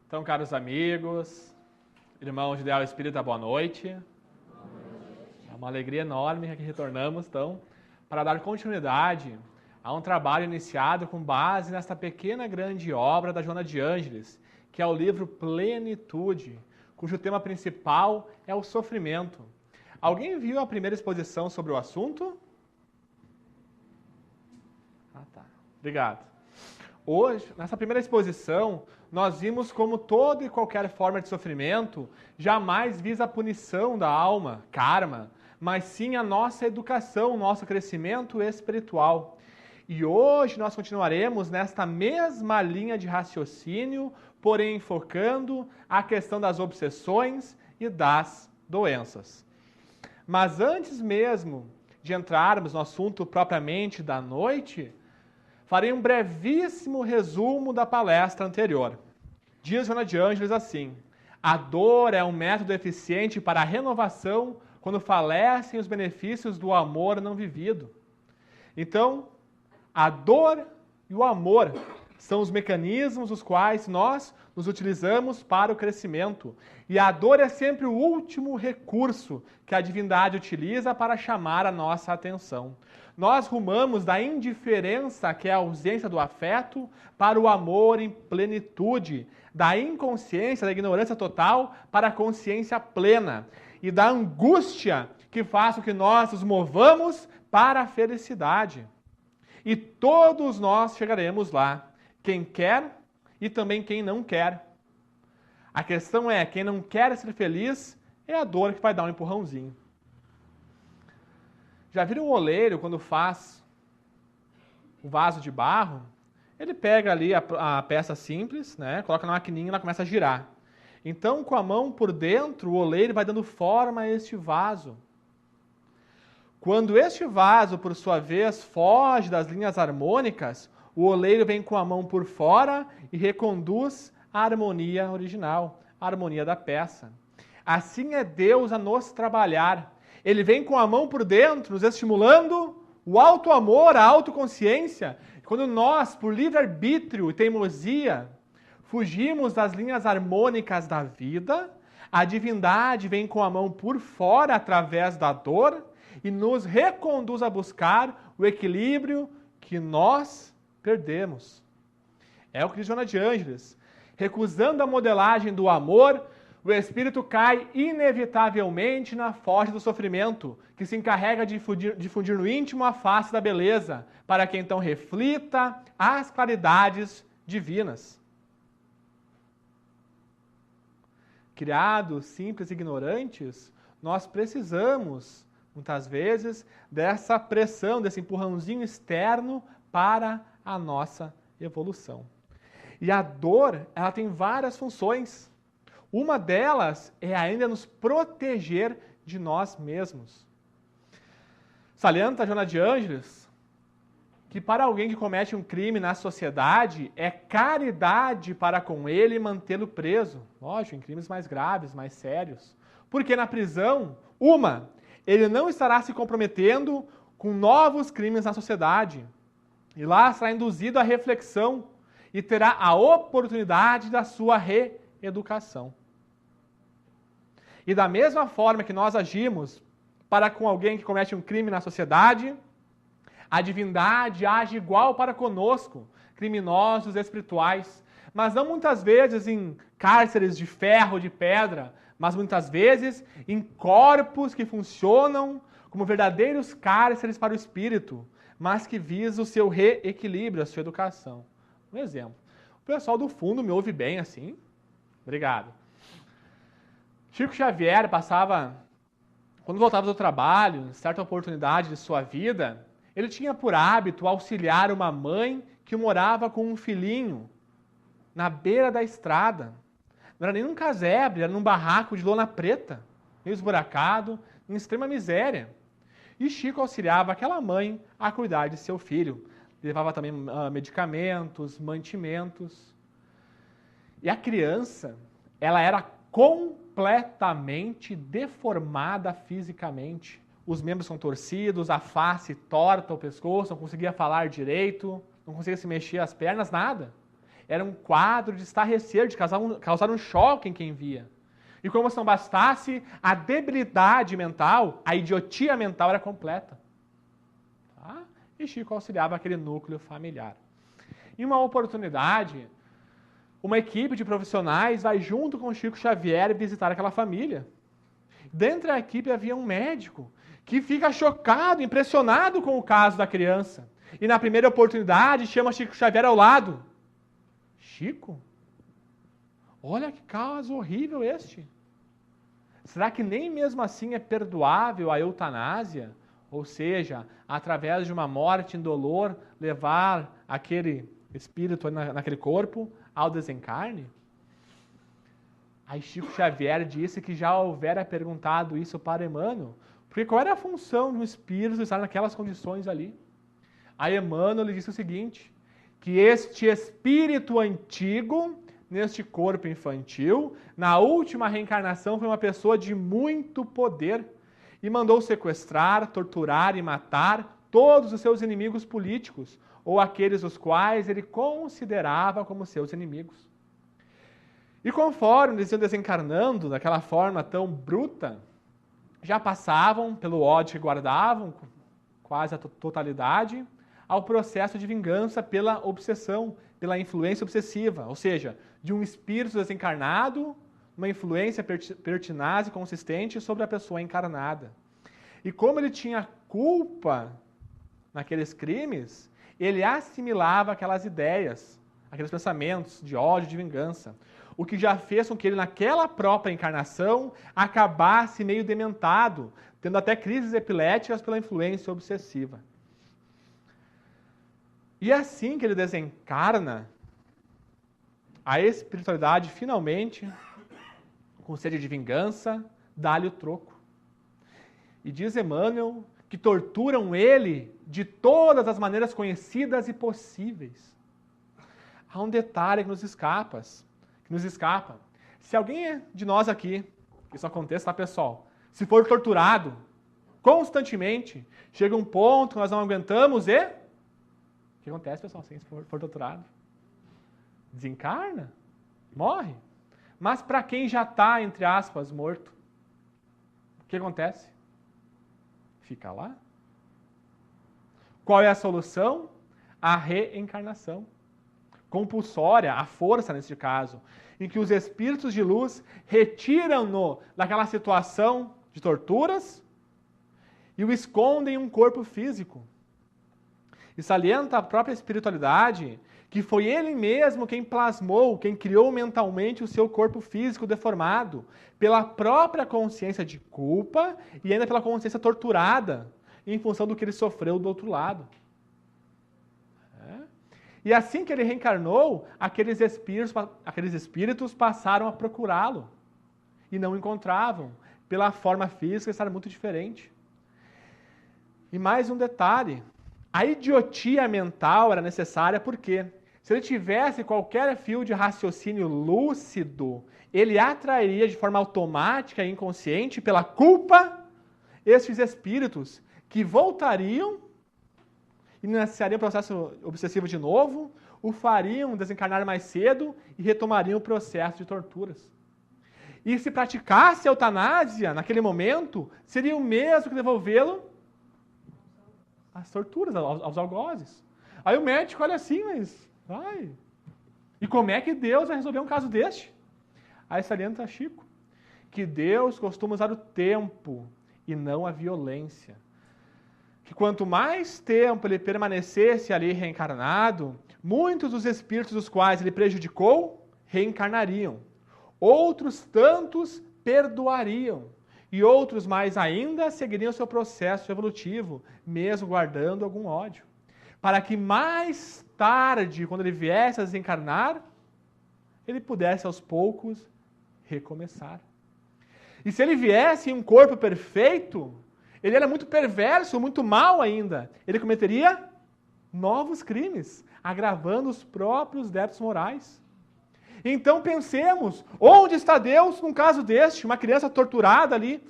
Então, caros amigos, irmãos de Ideal Espírita, boa noite. É uma alegria enorme que retornamos, então, para dar continuidade a um trabalho iniciado com base nesta pequena grande obra da Joana de Ângeles, que é o livro Plenitude, cujo tema principal é o sofrimento. Alguém viu a primeira exposição sobre o assunto? Tá. Obrigado. Hoje, nessa primeira exposição, nós vimos como toda e qualquer forma de sofrimento jamais visa a punição da alma, karma, mas sim a nossa educação, o nosso crescimento espiritual. E hoje nós continuaremos nesta mesma linha de raciocínio, porém focando a questão das obsessões e das doenças. Mas antes mesmo de entrarmos no assunto propriamente da noite, farei um brevíssimo resumo da palestra anterior. Diz Joana de Ângeles assim: a dor é um método eficiente para a renovação quando falecem os benefícios do amor não vivido. Então, a dor e o amor são os mecanismos os quais nós nos utilizamos para o crescimento. E a dor é sempre o último recurso que a divindade utiliza para chamar a nossa atenção. Nós rumamos da indiferença, que é a ausência do afeto, para o amor em plenitude, da inconsciência, da ignorância total, para a consciência plena, e da angústia que faz com que nós nos movamos para a felicidade. E todos nós chegaremos lá, quem quer e também quem não quer. A questão é, quem não quer ser feliz é a dor que vai dar um empurrãozinho. Já viram o oleiro quando faz o vaso de barro? Ele pega ali a peça simples, né, coloca na maquininha e ela começa a girar. Então, com a mão por dentro, o oleiro vai dando forma a este vaso. Quando este vaso, por sua vez, foge das linhas harmônicas, o oleiro vem com a mão por fora e reconduz a harmonia original, a harmonia da peça. Assim é Deus a nos trabalhar. Ele vem com a mão por dentro, nos estimulando o auto-amor, a autoconsciência. Quando nós, por livre-arbítrio e teimosia, fugimos das linhas harmônicas da vida, a divindade vem com a mão por fora, através da dor, e nos reconduz a buscar o equilíbrio que nós perdemos. É o que diz Joana de Ângeles. Recusando a modelagem do amor, o espírito cai inevitavelmente na foz do sofrimento, que se encarrega de difundir no íntimo a face da beleza, para que então reflita as claridades divinas. Criados simples e ignorantes, nós precisamos, muitas vezes, dessa pressão, desse empurrãozinho externo para a nossa evolução. E a dor, ela tem várias funções. Uma delas é ainda nos proteger de nós mesmos. Salienta Joana de Ângeles que para alguém que comete um crime na sociedade é caridade para com ele mantê-lo preso. Lógico, em crimes mais graves, mais sérios. Porque na prisão, ele não estará se comprometendo com novos crimes na sociedade. E lá será induzido à reflexão e terá a oportunidade da sua reeducação. E da mesma forma que nós agimos para com alguém que comete um crime na sociedade, a divindade age igual para conosco, criminosos espirituais, mas não muitas vezes em cárceres de ferro, de pedra, mas muitas vezes em corpos que funcionam como verdadeiros cárceres para o espírito, mas que visam o seu reequilíbrio, a sua educação. Um exemplo. O pessoal do fundo me ouve bem assim? Obrigado. Chico Xavier quando voltava do trabalho, em certa oportunidade de sua vida, ele tinha por hábito auxiliar uma mãe que morava com um filhinho na beira da estrada. Não era nem num casebre, era num barraco de lona preta, meio esburacado, em extrema miséria. E Chico auxiliava aquela mãe a cuidar de seu filho. Levava também medicamentos, mantimentos. E a criança, ela era completamente deformada fisicamente. Os membros são torcidos, a face torta, o pescoço, não conseguia falar direito, não conseguia se mexer as pernas, nada. Era um quadro de estarrecer, de causar um choque em quem via. E como se não bastasse, a debilidade mental, a idiotia mental era completa. Tá? E Chico auxiliava aquele núcleo familiar. Em uma oportunidade, uma equipe de profissionais vai junto com Chico Xavier visitar aquela família. Dentro da equipe havia um médico que fica chocado, impressionado com o caso da criança. E na primeira oportunidade chama Chico Xavier ao lado. Chico? Olha que caso horrível este. Será que nem mesmo assim é perdoável a eutanásia? Ou seja, através de uma morte indolor, levar aquele espírito naquele corpo ao desencarne? Aí Chico Xavier disse que já houvera perguntado isso para Emmanuel, porque qual era a função de um espírito estar naquelas condições ali? Aí Emmanuel lhe disse o seguinte, que este espírito antigo, neste corpo infantil, na última reencarnação foi uma pessoa de muito poder e mandou sequestrar, torturar e matar todos os seus inimigos políticos, ou aqueles os quais ele considerava como seus inimigos. E conforme eles iam desencarnando daquela forma tão bruta, já passavam pelo ódio que guardavam, quase a totalidade, ao processo de vingança pela obsessão, pela influência obsessiva, ou seja, de um espírito desencarnado, uma influência pertinaz e consistente sobre a pessoa encarnada. E como ele tinha culpa naqueles crimes, ele assimilava aquelas ideias, aqueles pensamentos de ódio, de vingança, o que já fez com que ele, naquela própria encarnação, acabasse meio dementado, tendo até crises epiléticas pela influência obsessiva. E assim que ele desencarna, a espiritualidade finalmente, com sede de vingança, dá-lhe o troco. E diz Emmanuel que torturam ele de todas as maneiras conhecidas e possíveis. Há um detalhe que nos escapa. Se alguém de nós aqui, isso aconteça, tá, pessoal? Se for torturado constantemente, chega um ponto que nós não aguentamos e... O que acontece, pessoal, se for torturado? Desencarna? Morre? Mas para quem já está, entre aspas, morto, o que acontece? Fica lá. Qual é a solução? A reencarnação. Compulsória, a força nesse caso, em que os espíritos de luz retiram-no daquela situação de torturas e o escondem em um corpo físico. E salienta a própria espiritualidade que foi ele mesmo quem plasmou, quem criou mentalmente o seu corpo físico deformado, pela própria consciência de culpa e ainda pela consciência torturada, em função do que ele sofreu do outro lado. E assim que ele reencarnou, aqueles espíritos passaram a procurá-lo e não o encontravam, pela forma física estar muito diferente. E mais um detalhe, a idiotia mental era necessária porque, se ele tivesse qualquer fio de raciocínio lúcido, ele atrairia de forma automática e inconsciente, pela culpa, esses espíritos que voltariam, iniciariam o processo obsessivo de novo, o fariam desencarnar mais cedo e retomariam o processo de torturas. E se praticasse a eutanásia naquele momento, seria o mesmo que devolvê-lo às torturas, aos algozes. Aí o médico olha assim, mas vai. E como é que Deus vai resolver um caso deste? Aí salienta Chico, que Deus costuma usar o tempo e não a violência. Que quanto mais tempo ele permanecesse ali reencarnado, muitos dos espíritos dos quais ele prejudicou, reencarnariam. Outros tantos perdoariam. E outros mais ainda seguiriam seu processo evolutivo, mesmo guardando algum ódio. Para que mais tarde, quando ele viesse a desencarnar, ele pudesse aos poucos recomeçar. E se ele viesse em um corpo perfeito, ele era muito perverso, muito mau ainda. Ele cometeria novos crimes, agravando os próprios débitos morais. Então pensemos, onde está Deus num caso deste? Uma criança torturada ali,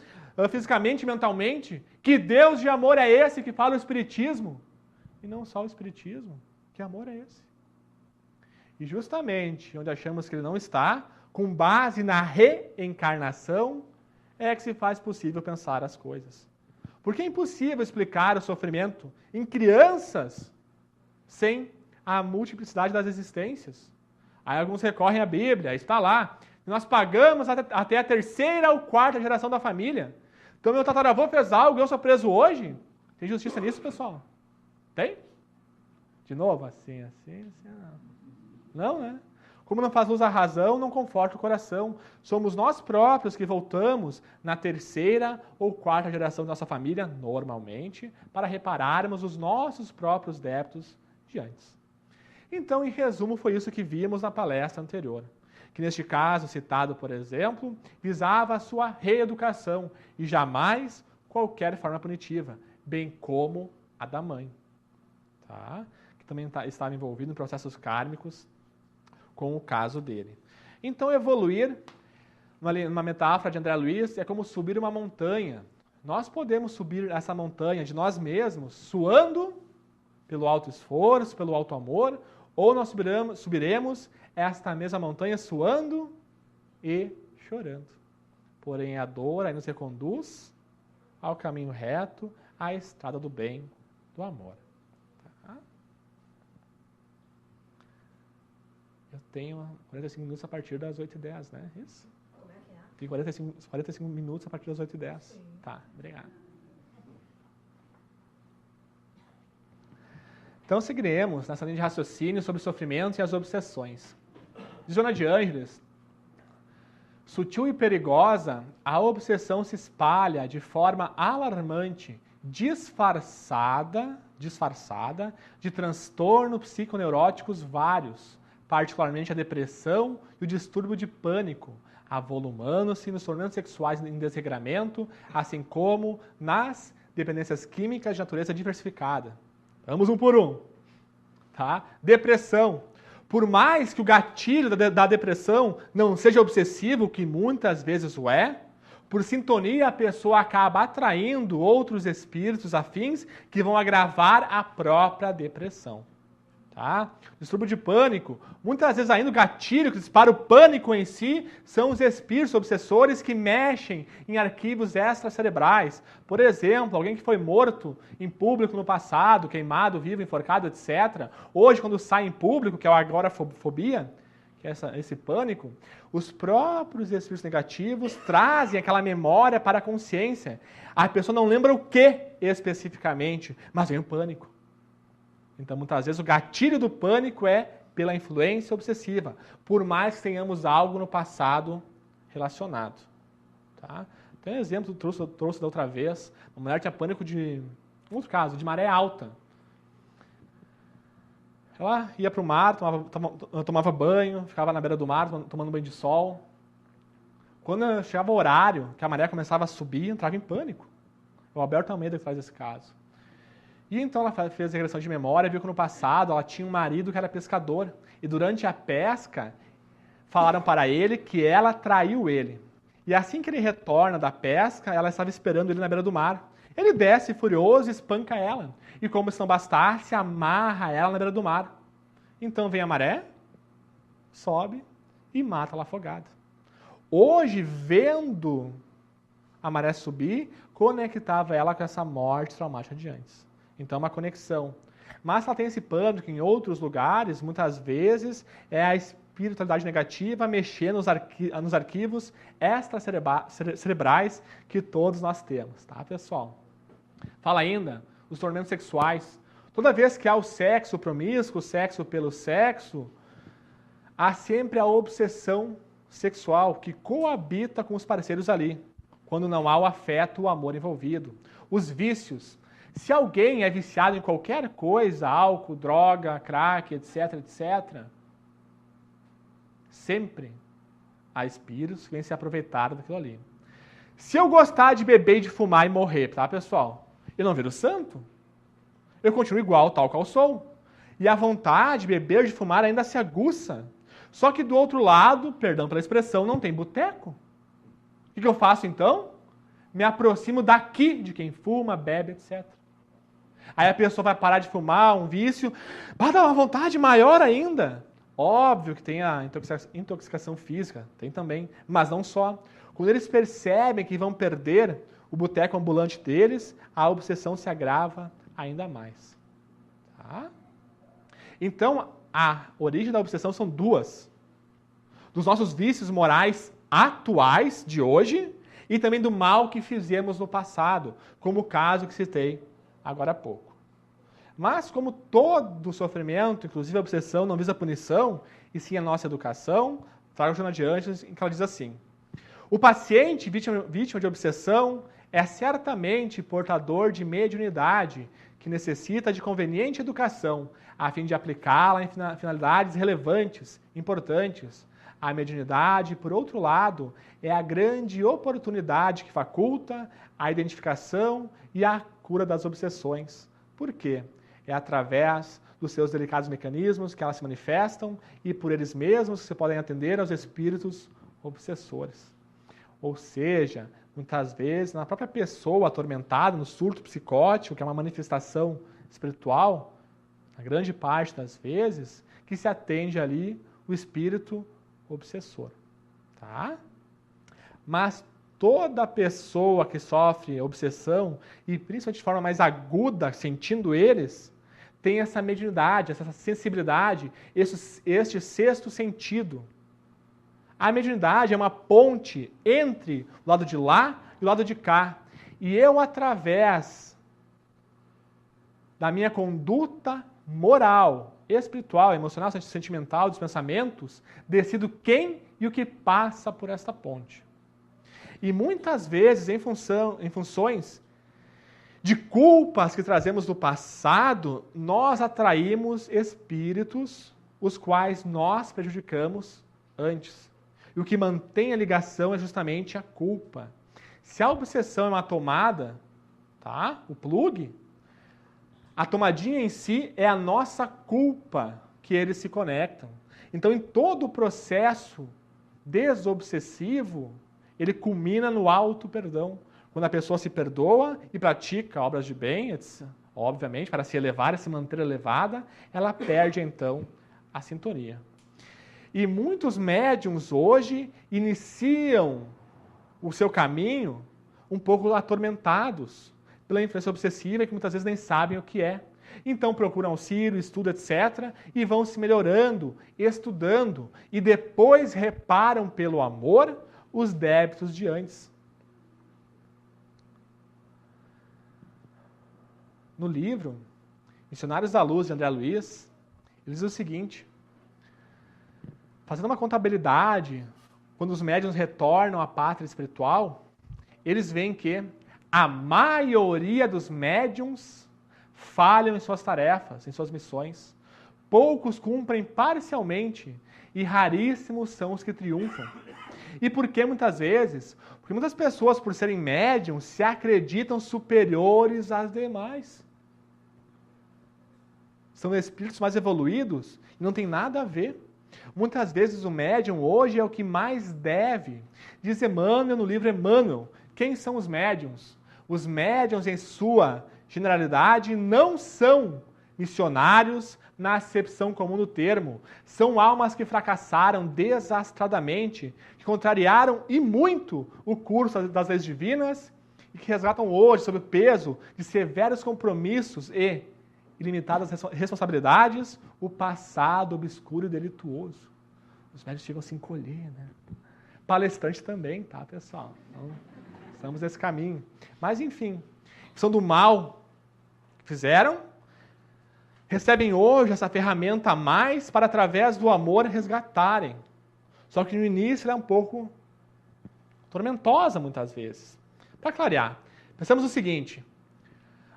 fisicamente e mentalmente. Que Deus de amor é esse que fala o Espiritismo? E não só o Espiritismo. Que amor é esse? E justamente onde achamos que ele não está, com base na reencarnação, é que se faz possível pensar as coisas. Porque é impossível explicar o sofrimento em crianças sem a multiplicidade das existências. Aí alguns recorrem à Bíblia, está lá. Nós pagamos até a terceira ou quarta geração da família. Então meu tataravô fez algo e eu sou preso hoje. Tem justiça nisso, pessoal? Tem? De novo, assim, não, né? Como não faz luz a razão, não conforta o coração. Somos nós próprios que voltamos na terceira ou quarta geração da nossa família, normalmente, para repararmos os nossos próprios débitos de antes. Então, em resumo, foi isso que vimos na palestra anterior. Que neste caso, citado, por exemplo, visava a sua reeducação e jamais qualquer forma punitiva, bem como a da mãe. Tá? Que também estava envolvido em processos kármicos com o caso dele. Então, evoluir, numa metáfora de André Luiz, é como subir uma montanha. Nós podemos subir essa montanha de nós mesmos, suando pelo alto esforço, pelo alto amor, ou nós subiremos esta mesma montanha suando e chorando. Porém, a dor aí nos reconduz ao caminho reto, à estrada do bem, do amor. Eu tenho 45 minutos a partir das 8h10, né? Isso? Como é que é? Tem 45 minutos a partir das 8h10. Sim. Tá, obrigado. Então, seguiremos nessa linha de raciocínio sobre o sofrimento e as obsessões. Diz Joana de Ângeles, sutil e perigosa, a obsessão se espalha de forma alarmante, disfarçada de transtornos psiconeuróticos vários, particularmente a depressão e o distúrbio de pânico, avolumando-se nos tormentos sexuais em desregramento, assim como nas dependências químicas de natureza diversificada. Vamos um por um. Tá? Depressão. Por mais que o gatilho da depressão não seja obsessivo, que muitas vezes o é, por sintonia a pessoa acaba atraindo outros espíritos afins que vão agravar a própria depressão. Tá? Distúrbio de pânico, muitas vezes ainda o gatilho que dispara o pânico em si são os espíritos obsessores que mexem em arquivos extracerebrais. Por exemplo, alguém que foi morto em público no passado, queimado, vivo, enforcado, etc. Hoje, quando sai em público, que é a agorafobia, que é esse pânico, os próprios espíritos negativos trazem aquela memória para a consciência. A pessoa não lembra o que especificamente, mas vem o pânico. Então, muitas vezes, o gatilho do pânico é pela influência obsessiva, por mais que tenhamos algo no passado relacionado. Tá? Tem um exemplo que eu trouxe da outra vez, uma mulher tinha pânico de, outro caso, de maré alta. Ela ia para o mar, tomava banho, ficava na beira do mar, tomando banho de sol. Quando chegava o horário, que a maré começava a subir, entrava em pânico. O Alberto Almeida faz esse caso. E então ela fez a regressão de memória, viu que no passado ela tinha um marido que era pescador. E durante a pesca, falaram para ele que ela traiu ele. E assim que ele retorna da pesca, ela estava esperando ele na beira do mar. Ele desce furioso e espanca ela. E como se não bastasse, amarra ela na beira do mar. Então vem a maré, sobe e mata ela afogada. Hoje, vendo a maré subir, conectava ela com essa morte traumática de antes. Então, é uma conexão. Mas ela tem esse pânico em outros lugares, muitas vezes, é a espiritualidade negativa mexer nos arquivos extracerebrais que todos nós temos, tá, pessoal? Fala ainda, os tormentos sexuais. Toda vez que há o sexo promíscuo, o sexo pelo sexo, há sempre a obsessão sexual que coabita com os parceiros ali, quando não há o afeto, o amor envolvido. Os vícios. Se alguém é viciado em qualquer coisa, álcool, droga, crack, etc., etc., sempre há espíritos que vêm se aproveitar daquilo ali. Se eu gostar de beber e de fumar e morrer, tá, pessoal? Eu não viro santo. Eu continuo igual, tal qual sou. E a vontade de beber e de fumar ainda se aguça. Só que do outro lado, perdão pela expressão, não tem boteco. O que eu faço então? Me aproximo daqui de quem fuma, bebe, etc. Aí a pessoa vai parar de fumar, um vício, vai dar uma vontade maior ainda. Óbvio que tem a intoxicação física, tem também, mas não só. Quando eles percebem que vão perder o boteco ambulante deles, a obsessão se agrava ainda mais. Tá? Então, a origem da obsessão são duas. Dos nossos vícios morais atuais de hoje e também do mal que fizemos no passado, como o caso que citei agora há pouco. Mas, como todo sofrimento, inclusive a obsessão, não visa a punição, e sim a nossa educação, trago o adiante em que ela diz assim: o paciente vítima de obsessão é certamente portador de mediunidade que necessita de conveniente educação a fim de aplicá-la em finalidades relevantes, importantes. A mediunidade, por outro lado, é a grande oportunidade que faculta a identificação e a cura das obsessões. Por quê? É através dos seus delicados mecanismos que elas se manifestam e por eles mesmos que se podem atender aos espíritos obsessores. Ou seja, muitas vezes, na própria pessoa atormentada, no surto psicótico, que é uma manifestação espiritual, na grande parte das vezes, que se atende ali o espírito obsessor. Tá? Mas toda pessoa que sofre obsessão, e principalmente de forma mais aguda, sentindo eles, tem essa mediunidade, essa sensibilidade, este sexto sentido. A mediunidade é uma ponte entre o lado de lá e o lado de cá. E eu, através da minha conduta moral, espiritual, emocional, sentimental, dos pensamentos, decido quem e o que passa por esta ponte. E muitas vezes, em funções de culpas que trazemos do passado, nós atraímos espíritos os quais nós prejudicamos antes. E o que mantém a ligação é justamente a culpa. Se a obsessão é uma tomada, tá? O plug, a tomadinha em si é a nossa culpa que eles se conectam. Então, em todo o processo desobsessivo, ele culmina no auto-perdão. Quando a pessoa se perdoa e pratica obras de bem, obviamente, para se elevar e se manter elevada, ela perde, então, a sintonia. E muitos médiums hoje iniciam o seu caminho um pouco atormentados pela influência obsessiva que muitas vezes nem sabem o que é. Então procuram auxílio, estudo, etc. e vão se melhorando, estudando e depois reparam pelo amor os débitos de antes. No livro Missionários da Luz, de André Luiz, ele diz o seguinte: fazendo uma contabilidade, quando os médiuns retornam à pátria espiritual, eles veem que a maioria dos médiuns falham em suas tarefas, em suas missões. Poucos cumprem parcialmente e raríssimos são os que triunfam. E por que muitas vezes? Porque muitas pessoas, por serem médiuns, se acreditam superiores às demais. São espíritos mais evoluídos e não tem nada a ver. Muitas vezes o médium hoje é o que mais deve. Diz Emmanuel no livro Emmanuel. Quem são os médiums? Os médiums, em sua generalidade, não são missionários na acepção comum do termo. São almas que fracassaram desastradamente, que contrariaram e muito o curso das leis divinas e que resgatam hoje sob o peso de severos compromissos e ilimitadas responsabilidades o passado obscuro e delituoso. Os médios chegam a se encolher, né? Palestrante também, tá, pessoal? Então, estamos nesse caminho. Mas, enfim, são do mal que fizeram, recebem hoje essa ferramenta a mais para, através do amor, resgatarem. Só que no início ela é um pouco tormentosa, muitas vezes. Para clarear, pensamos o seguinte: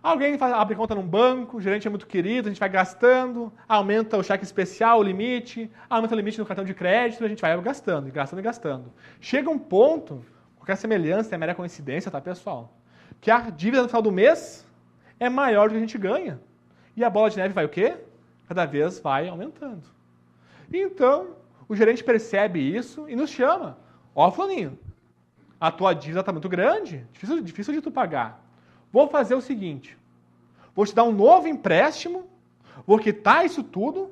alguém abre conta num banco, o gerente é muito querido, a gente vai gastando, aumenta o cheque especial, o limite, aumenta o limite no cartão de crédito, a gente vai gastando, e gastando e gastando. Chega um ponto, qualquer semelhança é mera coincidência, tá, pessoal? Que a dívida no final do mês é maior do que a gente ganha. E a bola de neve vai o quê? Cada vez vai aumentando. Então, o gerente percebe isso e nos chama. Ó, fulaninho, a tua dívida está muito grande, difícil de tu pagar. Vou fazer o seguinte, vou te dar um novo empréstimo, vou quitar isso tudo,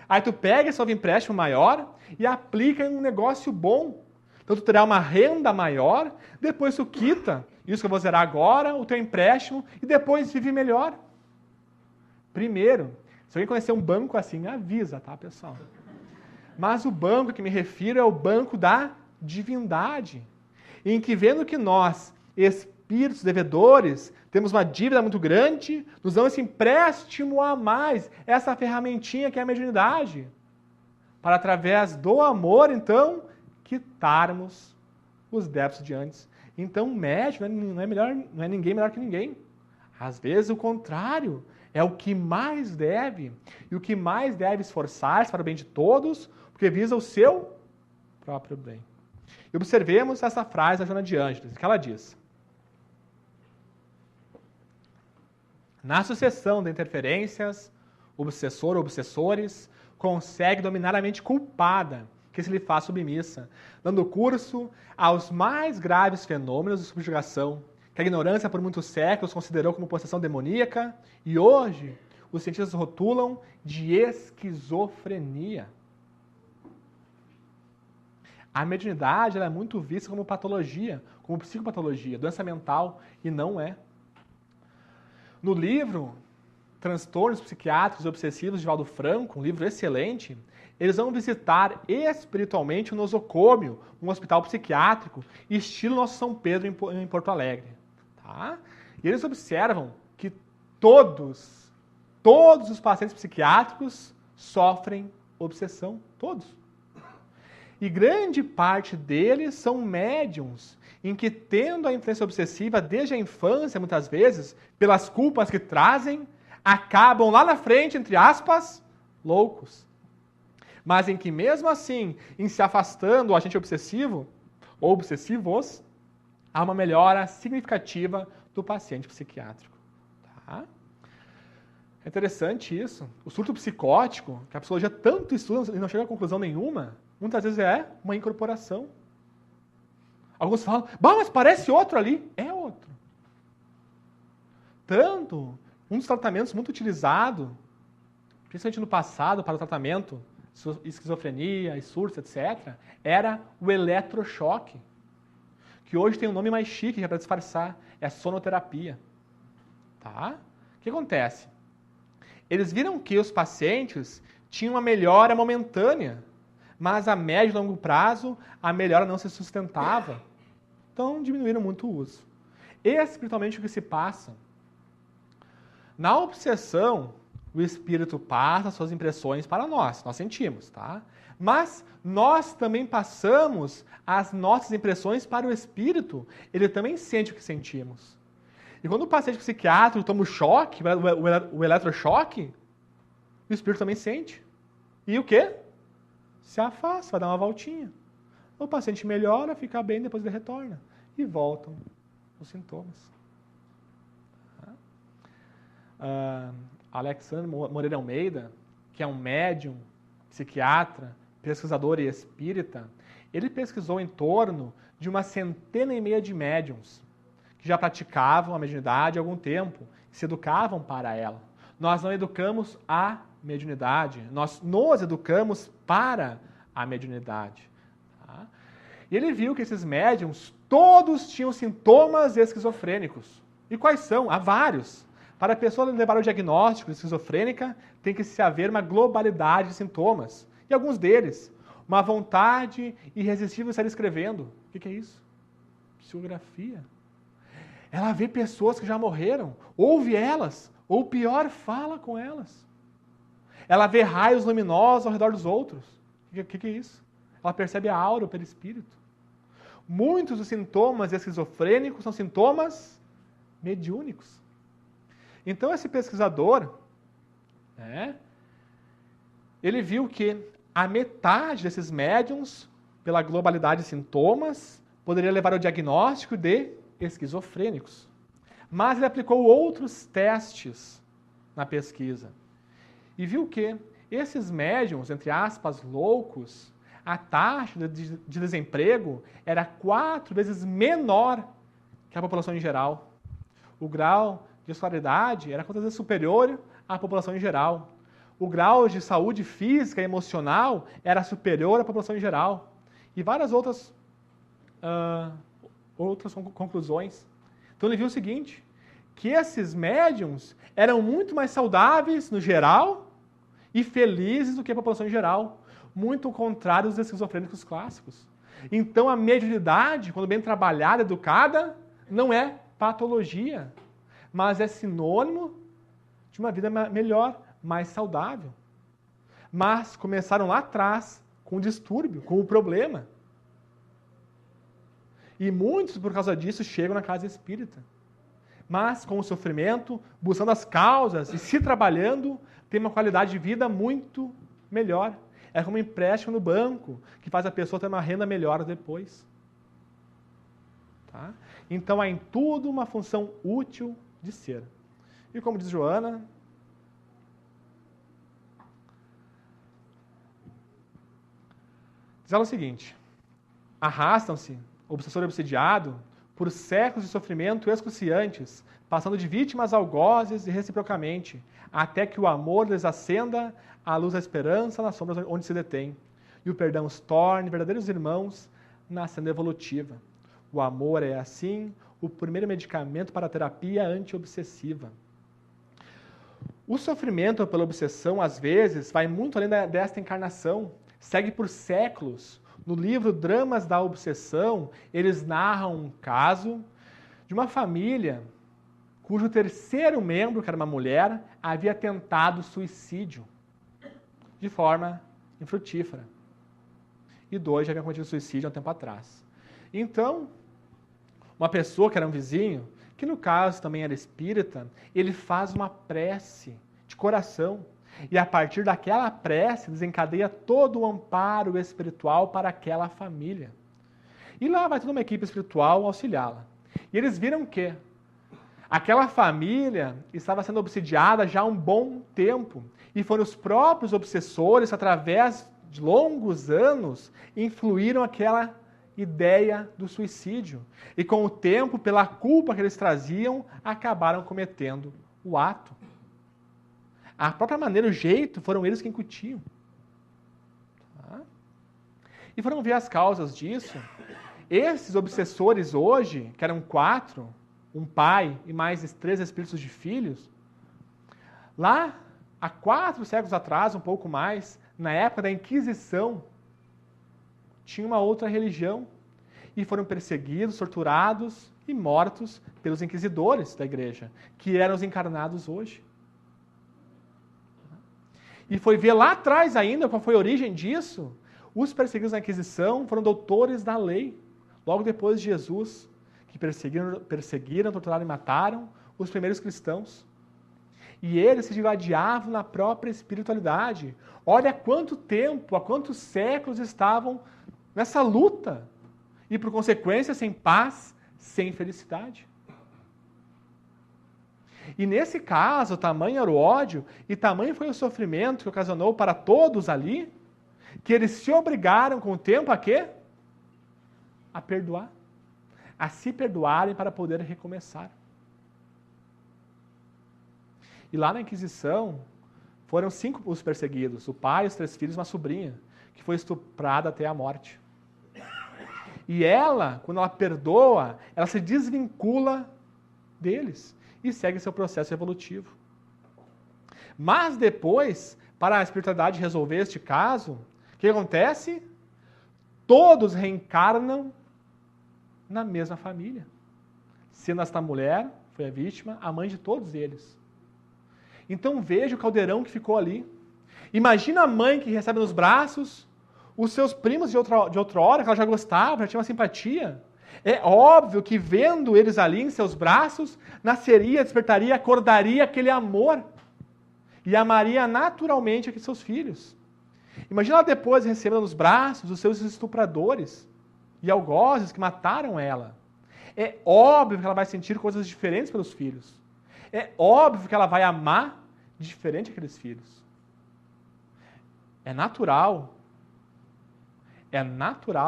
Aí tu pega esse novo empréstimo maior e aplica em um negócio bom. Então tu terá uma renda maior, depois tu quita isso que eu vou zerar agora, o teu empréstimo, e depois vive melhor. Primeiro, se alguém conhecer um banco assim, avisa, tá, pessoal? Mas o banco que me refiro é o banco da divindade, em que vendo que nós, espíritos devedores, temos uma dívida muito grande, nos dão esse empréstimo a mais, essa ferramentinha que é a mediunidade, para através do amor, então, quitarmos os débitos de antes. Então, o médium não é ninguém melhor que ninguém. Às vezes, o contrário, é o que mais deve, e o que mais deve esforçar-se para o bem de todos, porque visa o seu próprio bem. E observemos essa frase da Joana de Ângeles, que ela diz: na sucessão de interferências, o obsessor ou obsessores consegue dominar a mente culpada, que se lhe faz submissa, dando curso aos mais graves fenômenos de subjugação, que a ignorância por muitos séculos considerou como possessão demoníaca, e hoje os cientistas rotulam de esquizofrenia. A mediunidade ela é muito vista como patologia, como psicopatologia, doença mental, e não é. No livro Transtornos Psiquiátricos e Obsessivos de Valdo Franco, um livro excelente, eles vão visitar espiritualmente o nosocômio, um hospital psiquiátrico, estilo Nosso São Pedro em Porto Alegre. Tá? E eles observam que todos os pacientes psiquiátricos sofrem obsessão, todos. E grande parte deles são médiums, em que, tendo a influência obsessiva desde a infância, muitas vezes, pelas culpas que trazem, acabam lá na frente, entre aspas, loucos. Mas em que, mesmo assim, em se afastando do agente obsessivo, ou obsessivos, há uma melhora significativa do paciente psiquiátrico. Tá? É interessante isso. O surto psicótico, que a psicologia tanto estuda e não chega a conclusão nenhuma, muitas vezes é uma incorporação. Alguns falam, mas parece outro ali. É outro. Tanto, um dos tratamentos muito utilizado, principalmente no passado, para o tratamento de esquizofrenia e surtos, etc., era o eletrochoque, que hoje tem um nome mais chique, que é para disfarçar, é a sonoterapia. Tá? O que acontece? Eles viram que os pacientes tinham uma melhora momentânea, mas a médio e longo prazo a melhora não se sustentava. Então diminuíram muito o uso. Espiritualmente o que se passa? Na obsessão, o espírito passa suas impressões para nós sentimos, tá? Mas nós também passamos as nossas impressões para o espírito, ele também sente o que sentimos. E quando o paciente psiquiátrico toma o choque, o eletrochoque, o espírito também sente. E o quê? Se afasta, vai dar uma voltinha. O paciente melhora, fica bem, depois ele retorna. E voltam os sintomas. Alexandre Moreira Almeida, que é um médium, psiquiatra, pesquisador e espírita, ele pesquisou em torno de 150 de médiums que já praticavam a mediunidade há algum tempo, se educavam para ela. Nós não educamos a mediunidade, nós nos educamos para a mediunidade. Tá? E ele viu que esses médiums, todos tinham sintomas esquizofrênicos. E quais são? Há vários. Para a pessoa levar o diagnóstico de esquizofrênica, tem que se haver uma globalidade de sintomas. E alguns deles, uma vontade irresistível de sair escrevendo. O que é isso? Psicografia. Ela vê pessoas que já morreram, ouve elas, ou pior, fala com elas. Ela vê raios luminosos ao redor dos outros. O que é isso? Ela percebe a aura, o perispírito. Muitos dos sintomas esquizofrênicos são sintomas mediúnicos. Então, esse pesquisador, ele viu que a metade desses médiums, pela globalidade de sintomas, poderia levar ao diagnóstico de esquizofrênicos. Mas ele aplicou outros testes na pesquisa. E viu que esses médiums, entre aspas, loucos, a taxa de desemprego era 4 vezes menor que a população em geral. O grau de escolaridade era quantas vezes superior à população em geral. o grau de saúde física e emocional era superior à população em geral. E várias outras conclusões. Então ele viu o seguinte, que esses médiums eram muito mais saudáveis no geral e felizes do que a população em geral, muito ao contrário dos esquizofrênicos clássicos. Então a mediunidade, quando bem trabalhada, educada, não é patologia, mas é sinônimo de uma vida melhor, mais saudável. Mas começaram lá atrás com o distúrbio, com o problema. E muitos, por causa disso, chegam na casa espírita. Mas com o sofrimento, buscando as causas e se trabalhando, tem uma qualidade de vida muito melhor. É como um empréstimo no banco, que faz a pessoa ter uma renda melhor depois. Tá? Então há em tudo uma função útil de ser. E como diz Joana, diz ela o seguinte, arrastam-se, obsessor obsidiado, por séculos de sofrimento excruciantes, passando de vítimas a algozes e reciprocamente, até que o amor lhes acenda a luz da esperança nas sombras onde se detém, e o perdão os torne verdadeiros irmãos na senda evolutiva. O amor é, assim, o primeiro medicamento para a terapia anti-obsessiva. O sofrimento pela obsessão, às vezes, vai muito além desta encarnação, segue por séculos. No livro Dramas da Obsessão, eles narram um caso de uma família cujo terceiro membro, que era uma mulher, havia tentado suicídio de forma infrutífera. E 2 já haviam cometido suicídio há um tempo atrás. Então, uma pessoa que era um vizinho, que no caso também era espírita, ele faz uma prece de coração. E a partir daquela prece, desencadeia todo o amparo espiritual para aquela família. E lá vai toda uma equipe espiritual auxiliá-la. E eles viram que aquela família estava sendo obsidiada já há um bom tempo. E foram os próprios obsessores, através de longos anos, influíram aquela ideia do suicídio. E com o tempo, pela culpa que eles traziam, acabaram cometendo o ato. A própria maneira, o jeito, foram eles que incutiam. Tá? E foram ver as causas disso. Esses obsessores hoje, que eram 4, um pai e mais 3 espíritos de filhos, lá, há 4 séculos atrás, um pouco mais, na época da Inquisição, tinha uma outra religião e foram perseguidos, torturados e mortos pelos inquisidores da igreja, que eram os encarnados hoje. E foi ver lá atrás ainda qual foi a origem disso. Os perseguidos na Inquisição foram doutores da lei, logo depois de Jesus, que perseguiram, torturaram e mataram os primeiros cristãos. E eles se divadiavam na própria espiritualidade. Olha há quanto tempo, há quantos séculos estavam nessa luta. E por consequência, sem paz, sem felicidade. E nesse caso, tamanho era o ódio e tamanho foi o sofrimento que ocasionou para todos ali, que eles se obrigaram com o tempo a quê? A perdoar. A se perdoarem para poder recomeçar. E lá na Inquisição, foram 5 os perseguidos, o pai, os 3 filhos e uma sobrinha, que foi estuprada até a morte. E ela, quando ela perdoa, ela se desvincula deles e segue seu processo evolutivo. Mas depois, para a espiritualidade resolver este caso, o que acontece? Todos reencarnam na mesma família. Sendo esta mulher, foi a vítima, a mãe de todos eles. Então veja o caldeirão que ficou ali. Imagina a mãe que recebe nos braços os seus primos de outra hora, que ela já gostava, já tinha uma simpatia. É óbvio que vendo eles ali em seus braços, nasceria, despertaria, acordaria aquele amor. E amaria naturalmente aqueles seus filhos. Imagina ela depois recebendo nos braços os seus estupradores e algozes que mataram ela. É óbvio que ela vai sentir coisas diferentes pelos filhos. É óbvio que ela vai amar diferente aqueles filhos. É natural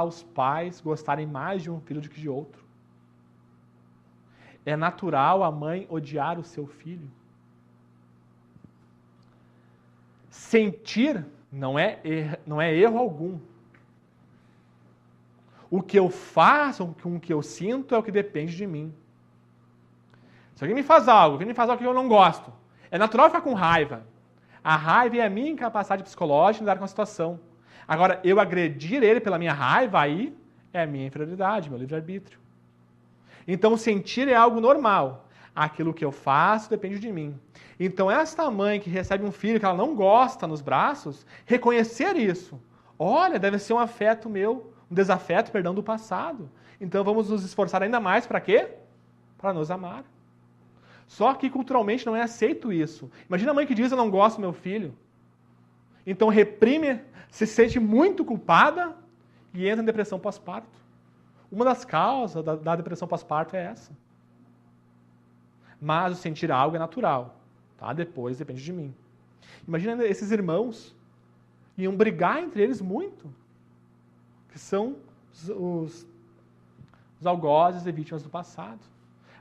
os pais gostarem mais de um filho do que de outro. É natural a mãe odiar o seu filho. Sentir não é erro algum. O que eu faço, o que eu sinto é o que depende de mim. Se alguém me faz algo que eu não gosto, é natural ficar com raiva. A raiva é a minha incapacidade psicológica de lidar com a situação. Agora, eu agredir ele pela minha raiva, aí é a minha inferioridade, meu livre-arbítrio. Então, sentir é algo normal. Aquilo que eu faço depende de mim. Então, esta mãe que recebe um filho que ela não gosta nos braços, reconhecer isso. Olha, deve ser um afeto meu, um desafeto, perdão, do passado. Então, vamos nos esforçar ainda mais para quê? Para nos amar. Só que culturalmente não é aceito isso. Imagina a mãe que diz, eu não gosto do meu filho. Então reprime, se sente muito culpada e entra em depressão pós-parto. Uma das causas da depressão pós-parto é essa. Mas o sentir algo é natural. Tá? Depois depende de mim. Imagina esses irmãos iam brigar entre eles muito. Que são os algozes e vítimas do passado.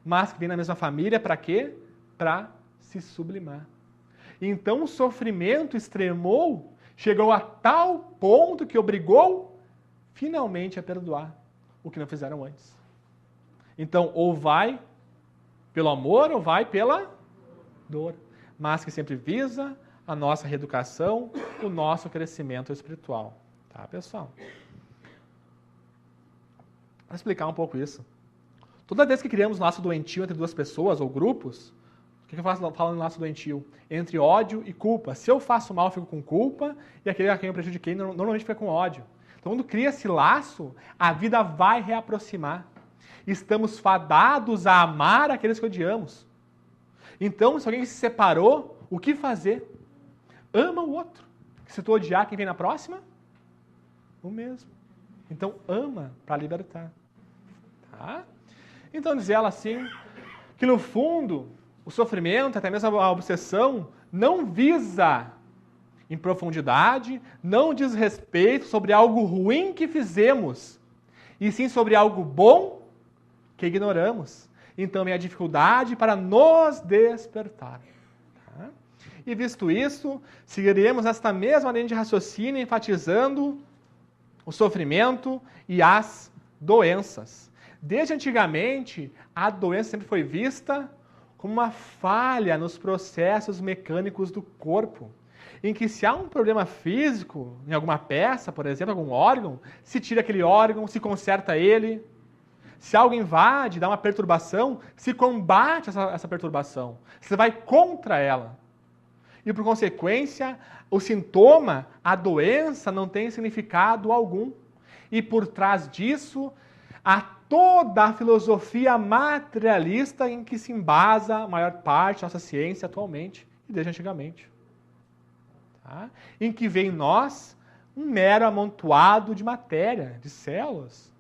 Mas que vem na mesma família para quê? Para se sublimar. Então o sofrimento extremou, chegou a tal ponto que obrigou finalmente a perdoar o que não fizeram antes. Então, ou vai pelo amor ou vai pela dor. Mas que sempre visa a nossa reeducação, o nosso crescimento espiritual. Tá, pessoal? Vou explicar um pouco isso. Toda vez que criamos laço doentio entre duas pessoas ou grupos, o que eu faço falando em laço doentio? Entre ódio e culpa. Se eu faço mal, eu fico com culpa, e aquele a quem eu prejudiquei normalmente fica com ódio. Então, quando cria esse laço, a vida vai reaproximar. Estamos fadados a amar aqueles que odiamos. Então, se alguém se separou, o que fazer? Ama o outro. Se tu odiar, quem vem na próxima? O mesmo. Então, ama para libertar. Tá? Então, diz ela assim, que no fundo, o sofrimento, até mesmo a obsessão, não visa em profundidade, não diz respeito sobre algo ruim que fizemos, e sim sobre algo bom que ignoramos. Então, é a dificuldade para nos despertar. Tá? E visto isso, seguiremos esta mesma linha de raciocínio, enfatizando o sofrimento e as doenças. Desde antigamente, a doença sempre foi vista como uma falha nos processos mecânicos do corpo, em que se há um problema físico em alguma peça, por exemplo, algum órgão, se tira aquele órgão, se conserta ele. Se algo invade, dá uma perturbação, se combate essa perturbação. Você vai contra ela. E, por consequência, o sintoma, a doença, não tem significado algum. E por trás disso, há toda a filosofia materialista em que se embasa a maior parte da nossa ciência atualmente e desde antigamente. Tá? Em que vê em nós um mero amontoado de matéria, de células.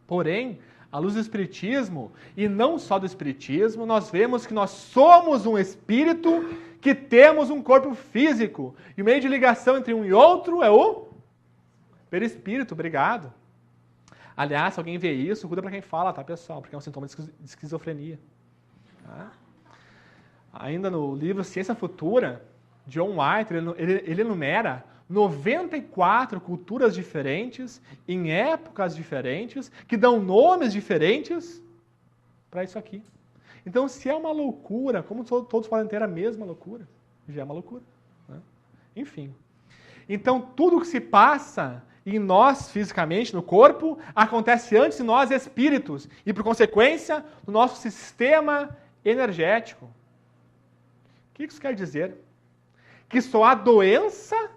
Porém, à luz do Espiritismo, e não só do Espiritismo, nós vemos que nós somos um espírito que temos um corpo físico. E o meio de ligação entre um e outro é o perispírito. Obrigado. Aliás, se alguém vê isso, cuida para quem fala, tá, pessoal? Porque é um sintoma de esquizofrenia. Tá? Ainda no livro Ciência Futura, John White, ele enumera 94 culturas diferentes, em épocas diferentes, que dão nomes diferentes para isso aqui. Então, se é uma loucura, como todos podem ter a mesma loucura, já é uma loucura. Né? Enfim. Então, tudo que se passa em nós, fisicamente, no corpo, acontece antes em nós, espíritos, e, por consequência, no nosso sistema energético. O que isso quer dizer? Que só há doença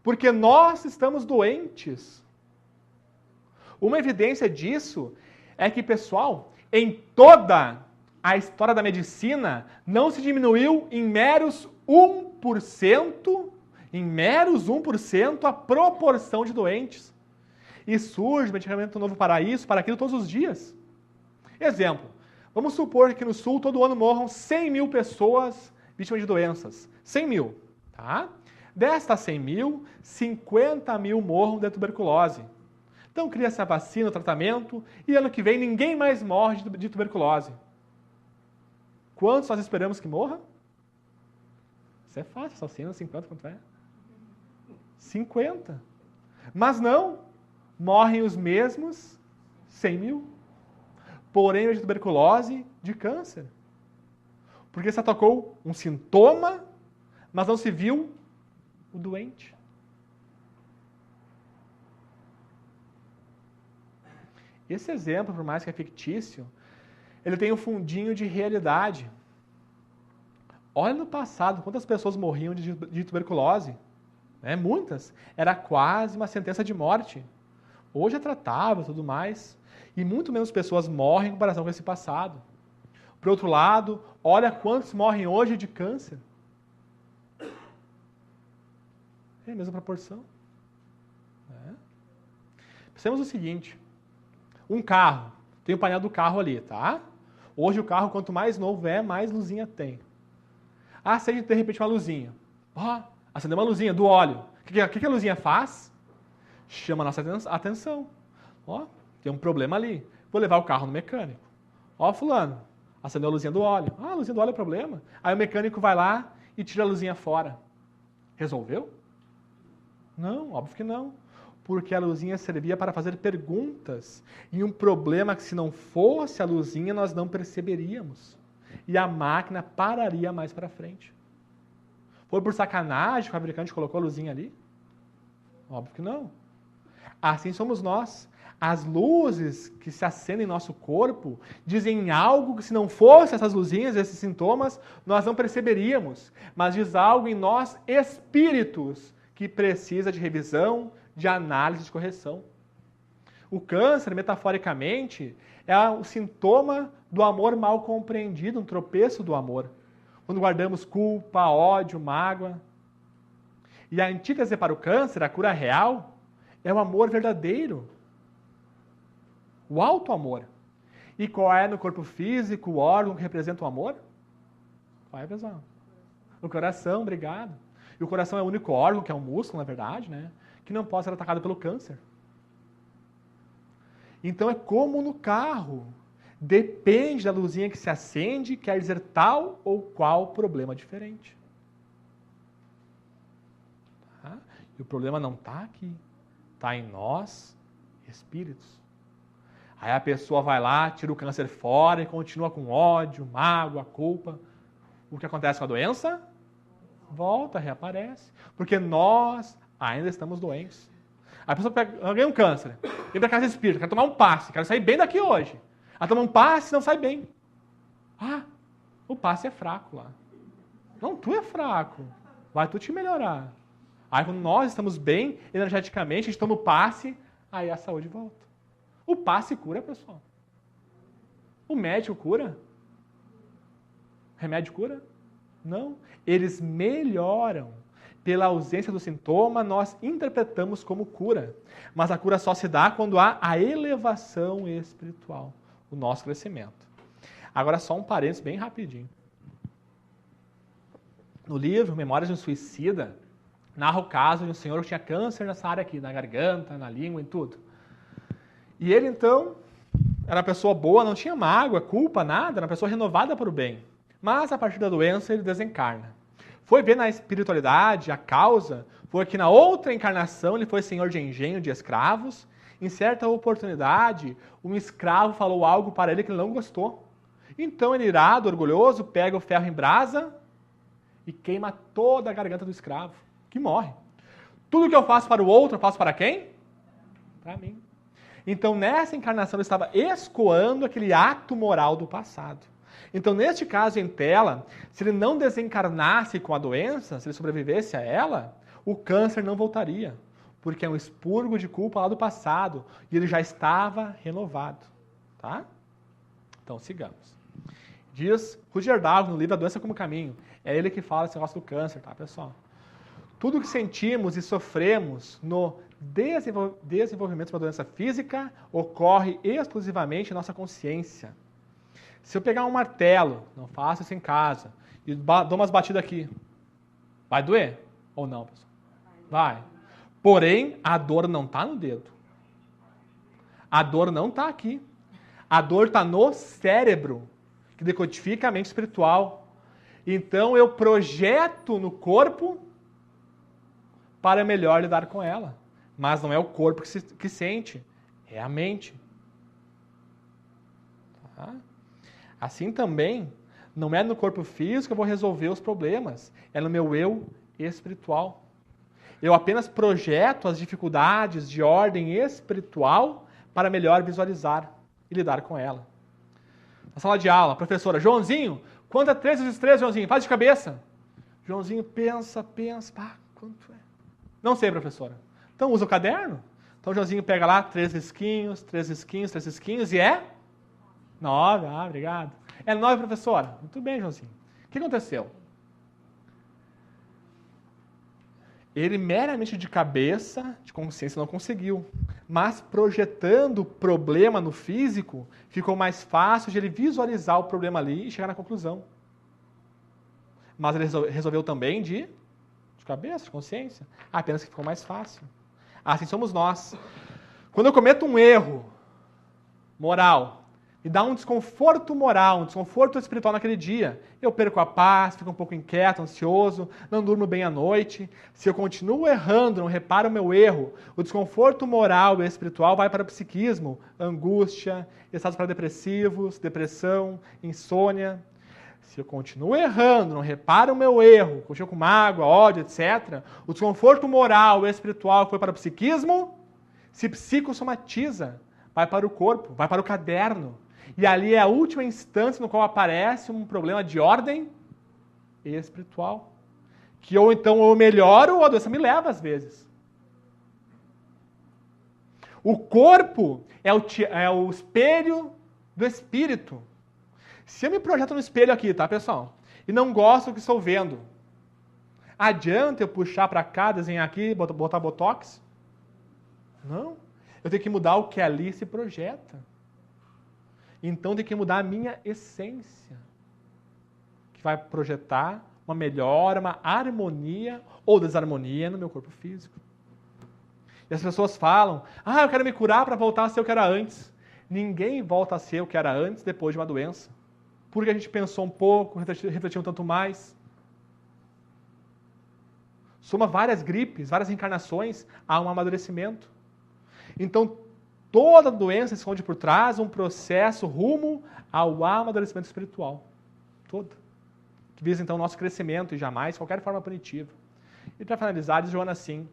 porque nós estamos doentes. Uma evidência disso é que, pessoal, em toda a história da medicina, não se diminuiu em meros 1%, a proporção de doentes. E surge medicamento novo para isso, para aquilo, todos os dias. Exemplo, vamos supor que no Sul todo ano morram 100 mil pessoas vítimas de doenças. 100 mil, tá? Destas 100 mil, 50 mil morram de tuberculose. Então cria-se a vacina, o tratamento, e ano que vem ninguém mais morre de tuberculose. Quantos nós esperamos que morra? Isso é fácil, salsinha 50, quanto é? 50. Mas não, morrem os mesmos 100 mil. Porém, de tuberculose, de câncer. Porque se atacou um sintoma, mas não se viu o doente. Esse exemplo, por mais que é fictício, ele tem um fundinho de realidade. Olha no passado, quantas pessoas morriam de tuberculose. Muitas. Era quase uma sentença de morte. Hoje é tratável e tudo mais. E muito menos pessoas morrem em comparação com esse passado. Por outro lado, olha quantos morrem hoje de câncer. É a mesma proporção. Pensemos o seguinte. Um carro. Tem o painel do carro ali, tá? Hoje o carro, quanto mais novo é, mais luzinha tem. Acende de repente uma luzinha. Acendeu uma luzinha do óleo. O que a luzinha faz? Chama a nossa atenção. Tem um problema ali. Vou levar o carro no mecânico. Fulano, acendeu a luzinha do óleo. A luzinha do óleo é problema. Aí o mecânico vai lá e tira a luzinha fora. Resolveu? Não, óbvio que não. Porque a luzinha servia para fazer perguntas. E um problema que se não fosse a luzinha, nós não perceberíamos. E a máquina pararia mais para frente. Foi por sacanagem que o fabricante colocou a luzinha ali? Óbvio que não. Assim somos nós. As luzes que se acendem em nosso corpo dizem algo que se não fosse essas luzinhas, esses sintomas, nós não perceberíamos. Mas diz algo em nós, espíritos, que precisa de revisão, de análise, de correção. O câncer, metaforicamente, é o sintoma do amor mal compreendido, um tropeço do amor. Quando guardamos culpa, ódio, mágoa. E a antítese para o câncer, a cura real, é o amor verdadeiro. O alto amor. E qual é no corpo físico o órgão que representa o amor? Qual é, pessoal? O coração, obrigado. E o coração é o único órgão, que é um músculo, na verdade, que não pode ser atacado pelo câncer. Então é como no carro. Depende da luzinha que se acende, quer dizer tal ou qual problema diferente. E o problema não está aqui. Está em nós, espíritos. Aí a pessoa vai lá, tira o câncer fora e continua com ódio, mágoa, culpa. O que acontece com a doença? Volta, reaparece. Porque nós ainda estamos doentes. A pessoa ganha um câncer, vem para casa espírita, quer tomar um passe, quero sair bem daqui hoje. Ela toma um passe e não sai bem. O passe é fraco lá. Não, tu é fraco. Vai tu te melhorar. Aí quando nós estamos bem, energeticamente, a gente toma o passe, aí a saúde volta. O passe cura, pessoal. O médico cura? O remédio cura? Não. Eles melhoram. Pela ausência do sintoma, nós interpretamos como cura. Mas a cura só se dá quando há a elevação espiritual, o nosso crescimento. Agora só um parênteses bem rapidinho. No livro Memórias de um Suicida, narra o caso de um senhor que tinha câncer nessa área aqui, na garganta, na língua e tudo. E ele, então, era uma pessoa boa, não tinha mágoa, culpa, nada, era uma pessoa renovada para o bem. Mas, a partir da doença, ele desencarna. Foi ver na espiritualidade, a causa, foi que na outra encarnação ele foi senhor de engenho de escravos. Em certa oportunidade, um escravo falou algo para ele que ele não gostou. Então ele, irado, orgulhoso, pega o ferro em brasa e queima toda a garganta do escravo, que morre. Tudo que eu faço para o outro, eu faço para quem? Para mim. Então, nessa encarnação, ele estava escoando aquele ato moral do passado. Então, neste caso em tela, se ele não desencarnasse com a doença, se ele sobrevivesse a ela, o câncer não voltaria, porque é um expurgo de culpa lá do passado e ele já estava renovado. Tá? Então, sigamos. Diz Roger Dalton, no livro A Doença como Caminho. É ele que fala esse negócio do câncer, tá, pessoal? Tudo que sentimos e sofremos no desenvolvimento de uma doença física ocorre exclusivamente em nossa consciência. Se eu pegar um martelo, não faço isso em casa, e dou umas batidas aqui, vai doer? Ou não, pessoal? Vai. Porém, a dor não está no dedo. A dor não está aqui. A dor está no cérebro, que decodifica a mente espiritual. Então eu projeto no corpo para melhor lidar com ela. Mas não é o corpo que sente, é a mente. Tá? Assim também, não é no corpo físico que eu vou resolver os problemas, é no meu eu espiritual. Eu apenas projeto as dificuldades de ordem espiritual para melhor visualizar e lidar com ela. Na sala de aula, professora, Joãozinho, quanto é 3 vezes 3, Joãozinho? Faz de cabeça. Joãozinho pensa, quanto é? Não sei, professora. Então usa o caderno. Então o Joãozinho pega lá 3 risquinhos, 3 risquinhos, 3 risquinhos e é 9. Ah, obrigado. É 9, professora. Muito bem, Joãozinho. O que aconteceu? Ele meramente de cabeça, de consciência, não conseguiu. Mas projetando o problema no físico, ficou mais fácil de ele visualizar o problema ali e chegar na conclusão. Mas ele resolveu também de cabeça, de consciência. Apenas que ficou mais fácil. Assim somos nós. Quando eu cometo um erro moral, me dá um desconforto moral, um desconforto espiritual naquele dia, eu perco a paz, fico um pouco inquieto, ansioso, não durmo bem à noite. Se eu continuo errando, não reparo o meu erro, o desconforto moral e espiritual vai para o psiquismo, angústia, estados pré-depressivos, depressão, insônia. Se eu continuo errando, não reparo o meu erro, continuo com mágoa, ódio, etc., o desconforto moral e espiritual que foi para o psiquismo se psicossomatiza, vai para o corpo, vai para o caderno. E ali é a última instância no qual aparece um problema de ordem espiritual. Que ou então eu melhoro ou a doença me leva às vezes. O corpo é o espelho do espírito. Se eu me projeto no espelho aqui, tá, pessoal? E não gosto do que estou vendo, adianta eu puxar para cá, desenhar aqui, botar botox? Não. Eu tenho que mudar o que ali se projeta. Então, tem que mudar a minha essência, que vai projetar uma melhora, uma harmonia ou desarmonia no meu corpo físico. E as pessoas falam, eu quero me curar para voltar a ser o que era antes. Ninguém volta a ser o que era antes depois de uma doença. Porque a gente pensou um pouco, refletiu um tanto mais. Soma várias gripes, várias reencarnações, há um amadurecimento. Então, toda doença esconde por trás um processo rumo ao amadurecimento espiritual. Toda. Que visa, então, o nosso crescimento e jamais qualquer forma punitiva. E para finalizar, diz Joana assim,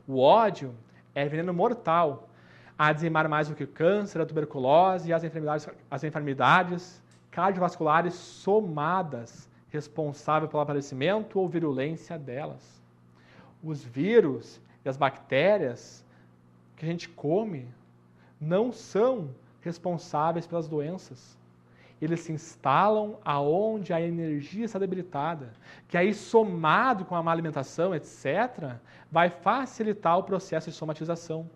o ódio é veneno mortal, a dizimar mais do que o câncer, a tuberculose e as enfermidades cardiovasculares somadas, responsável pelo aparecimento ou virulência delas. Os vírus e as bactérias que a gente come não são responsáveis pelas doenças. Eles se instalam aonde a energia está debilitada, que aí somado com a má alimentação, etc., vai facilitar o processo de somatização.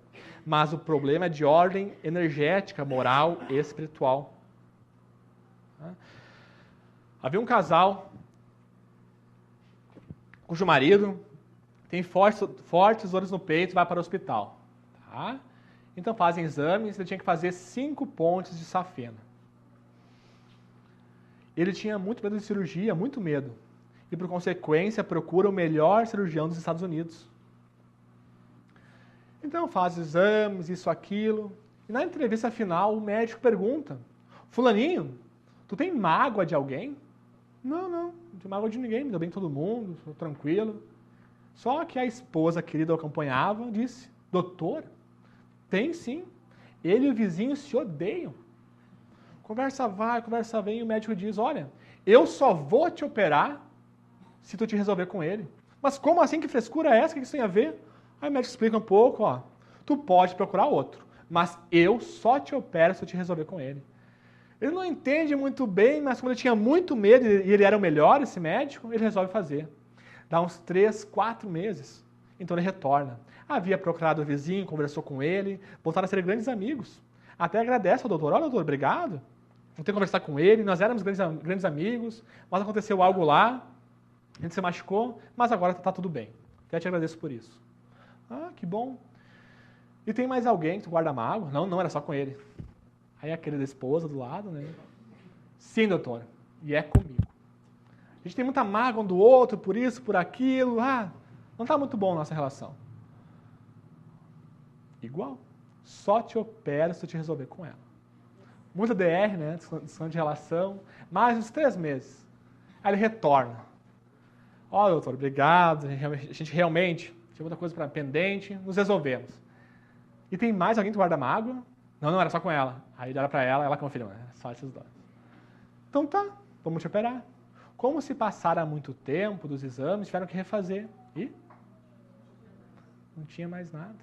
Mas o problema é de ordem energética, moral e espiritual. Havia um casal cujo marido tem fortes dores no peito e vai para o hospital. Tá? Então fazem exames, ele tinha que fazer 5 pontes de safena. Ele tinha muito medo de cirurgia, muito medo. E por consequência procura o melhor cirurgião dos Estados Unidos. Então faz exames, isso, aquilo. E na entrevista final o médico pergunta, fulaninho, tu tem mágoa de alguém? Não tenho mágoa de ninguém, me deu bem todo mundo, estou tranquilo. Só que a esposa querida acompanhava disse, doutor, tem sim, ele e o vizinho se odeiam. Conversa vai, conversa vem, e o médico diz, olha, eu só vou te operar se tu te resolver com ele. Mas como assim, que frescura é essa, o que isso tem a ver? Aí o médico explica um pouco, tu pode procurar outro, mas eu só te opero se eu te resolver com ele. Ele não entende muito bem, mas como ele tinha muito medo e ele era o melhor, esse médico, ele resolve fazer. Dá uns 3, 4 meses. Então ele retorna. Havia procurado o vizinho, conversou com ele, voltaram a ser grandes amigos. Até agradece ao doutor. Olha, doutor, obrigado. Vou ter que conversar com ele, nós éramos grandes amigos, mas aconteceu algo lá, a gente se machucou, mas agora está tudo bem. Até te agradeço por isso. Que bom. E tem mais alguém que tu guarda mágoa? Não, era só com ele. Aí a querida esposa do lado, né? Sim, doutor. E é comigo. A gente tem muita mágoa um do outro, por isso, por aquilo. Não está muito bom a nossa relação. Igual. Só te opera se tu te resolver com ela. Muita DR, né? Discussão de relação. Mais uns 3 meses. Aí ele retorna. Doutor, obrigado. A gente realmente tinha muita coisa pendente. Nos resolvemos. E tem mais alguém que guarda mágoa? Não, era só com ela. Aí ele olha pra ela confirma. Só esses dois. Então tá, vamos te operar. Como se passara muito tempo dos exames, tiveram que refazer. E não tinha mais nada.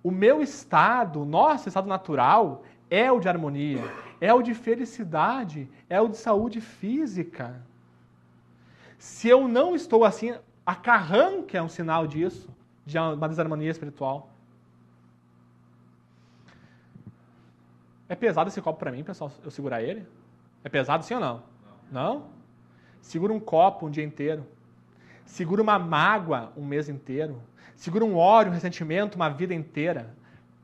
O meu estado, nosso estado natural, é o de harmonia, é o de felicidade, é o de saúde física. Se eu não estou assim, a carranca é um sinal disso, de uma desarmonia espiritual. É pesado esse copo para mim, pessoal, eu segurar ele? É pesado sim ou não? Não? Segura um copo um dia inteiro. Segura uma mágoa um mês inteiro. Segura um ódio, um ressentimento uma vida inteira.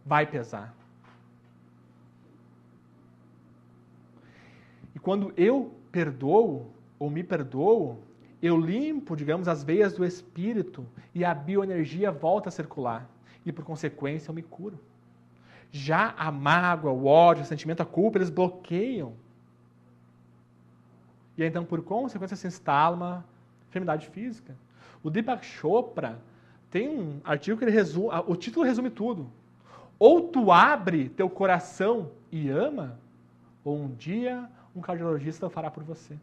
Vai pesar. E quando eu perdoo, ou me perdoo, eu limpo, digamos, as veias do espírito e a bioenergia volta a circular. E, por consequência, eu me curo. Já a mágoa, o ódio, o sentimento, a culpa, eles bloqueiam. E aí, então, por consequência, se instala uma enfermidade física. O Deepak Chopra tem um artigo que ele resume, o título resume tudo. Ou tu abre teu coração e ama, ou um dia um cardiologista o fará por você.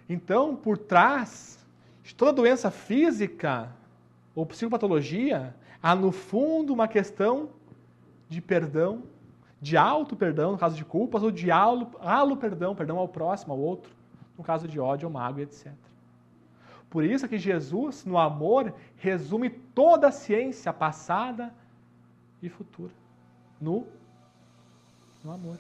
Então, por trás de toda doença física ou psicopatologia, há no fundo uma questão de perdão, de auto-perdão, no caso de culpas, ou de alo-perdão, perdão ao próximo, ao outro, no caso de ódio ou mágoa, etc. Por isso é que Jesus, no amor, resume toda a ciência passada e futura no amor.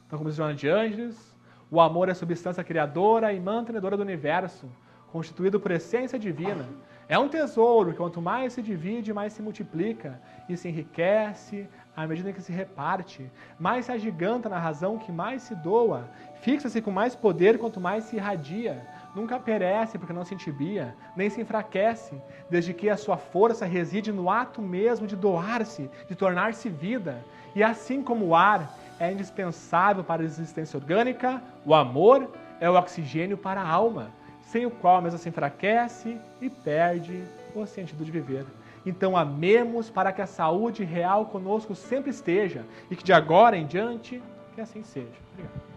Então, como diz Joana de Ângeles, o amor é a substância criadora e mantenedora do universo, constituído por essência divina. É um tesouro que quanto mais se divide, mais se multiplica e se enriquece à medida que se reparte. Mais se agiganta na razão que mais se doa. Fixa-se com mais poder quanto mais se irradia. Nunca perece porque não se entibia, nem se enfraquece, desde que a sua força reside no ato mesmo de doar-se, de tornar-se vida. E assim como o ar é indispensável para a existência orgânica, o amor é o oxigênio para a alma, sem o qual a mesma se enfraquece e perde o sentido de viver. Então amemos para que a saúde real conosco sempre esteja e que de agora em diante que assim seja. Obrigado.